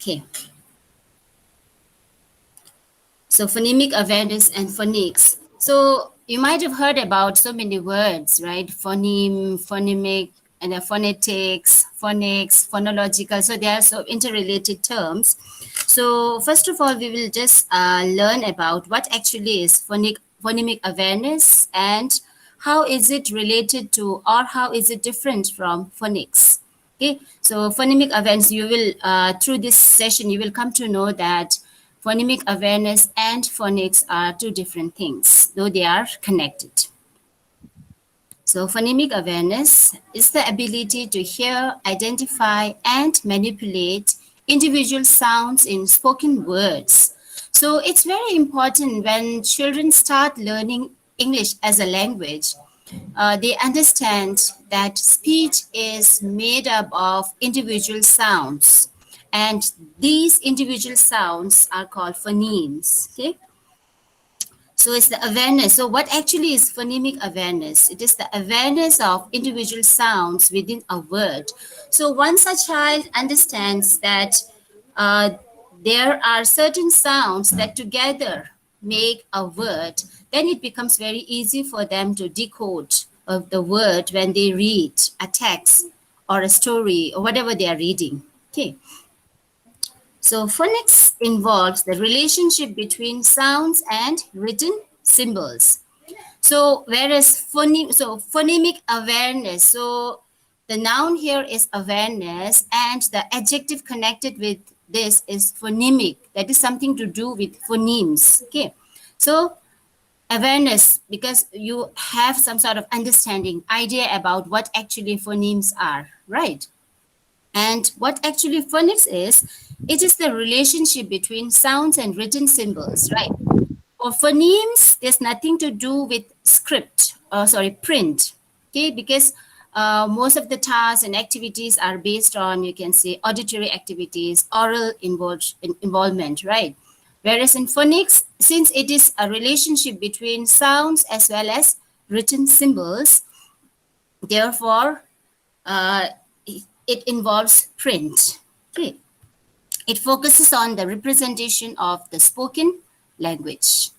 Okay. So phonemic awareness and phonics. So you might have heard about so many words, right? Phoneme, phonemic, and phonetics, phonics, phonological. So they are so interrelated terms. So first of all, we will just learn about what actually is phonemic awareness and how is it related to or how is it different from phonics. Okay, so phonemic awareness, you will, through this session, you will come to know that phonemic awareness and phonics are two different things, though they are connected. So phonemic awareness is the ability to hear, identify, and manipulate individual sounds in spoken words. So it's very important when children start learning English as a language. They understand that speech is made up of individual sounds, and these individual sounds are called phonemes. Okay, so it's the awareness. So what actually is phonemic awareness? It is the awareness of individual sounds within a word. So once a child understands that there are certain sounds that together make a word, then it becomes very easy for them to decode of the word when they read a text or a story or whatever they are reading. Okay. So phonics involves the relationship between sounds and written symbols. So whereas phonemic awareness, so the noun here is awareness and the adjective connected with this is phonemic. That is something to do with phonemes. Okay. So awareness, because you have some sort of understanding, idea about what actually phonemes are, right? And what actually phonics is, it is the relationship between sounds and written symbols, right? For phonemes, there's nothing to do with print, okay? Because most of the tasks and activities are based on, you can say, auditory activities, oral involvement, right? Whereas in phonics, since it is a relationship between sounds as well as written symbols, therefore, uh, it involves print. Okay. It focuses on the representation of the spoken language.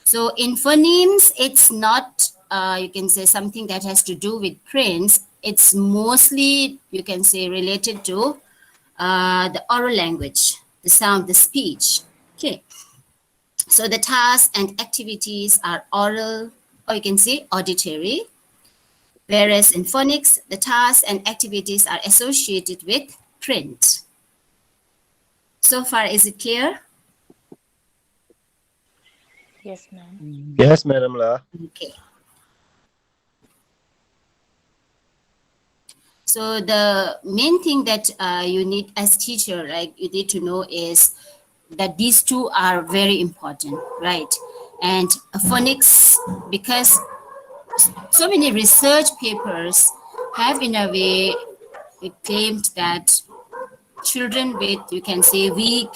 So in phonemes, it's not, you can say, something that has to do with prints. It's mostly, you can say, related to the oral language, the sound, the speech. Okay. So the tasks and activities are oral, or you can say auditory. Whereas in phonics, the tasks and activities are associated with print. So far, is it clear? Yes, ma'am. Yes, Madam La. Okay. So the main thing that you need as teacher, like you need to know is that these two are very important, right? And phonics, because so many research papers have in a way claimed that children with, you can say, weak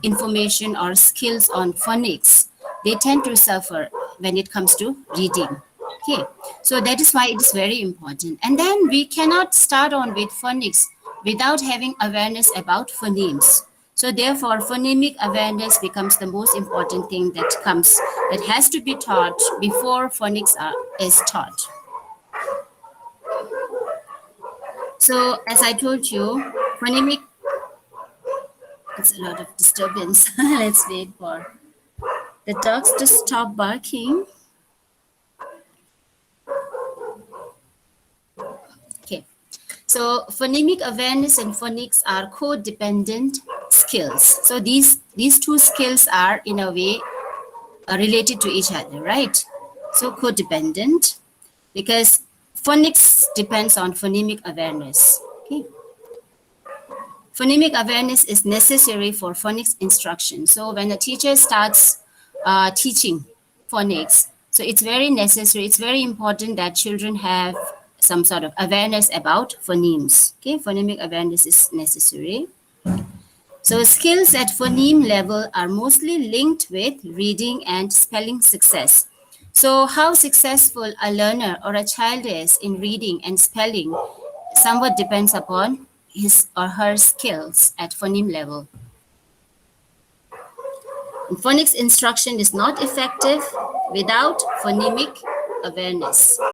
information or skills on phonics, they tend to suffer when it comes to reading. Okay, so that is why it is very important. And then we cannot start on with phonics without having awareness about phonemes. So therefore, phonemic awareness becomes the most important thing that has to be taught before phonics is taught. So as I told you, phonemic, it's a lot of disturbance. Let's wait for the dogs to stop barking. Okay. So phonemic awareness and phonics are codependent skills. So these two skills are in a way related to each other, right? So codependent because phonics depends on phonemic awareness. Okay. Phonemic awareness is necessary for phonics instruction. So when a teacher starts teaching phonics, so it's very necessary, it's very important that children have some sort of awareness about phonemes. Okay, phonemic awareness is necessary. So skills at phoneme level are mostly linked with reading and spelling success. So how successful a learner or a child is in reading and spelling somewhat depends upon his or her skills at phoneme level. Phonics instruction is not effective without phonemic awareness.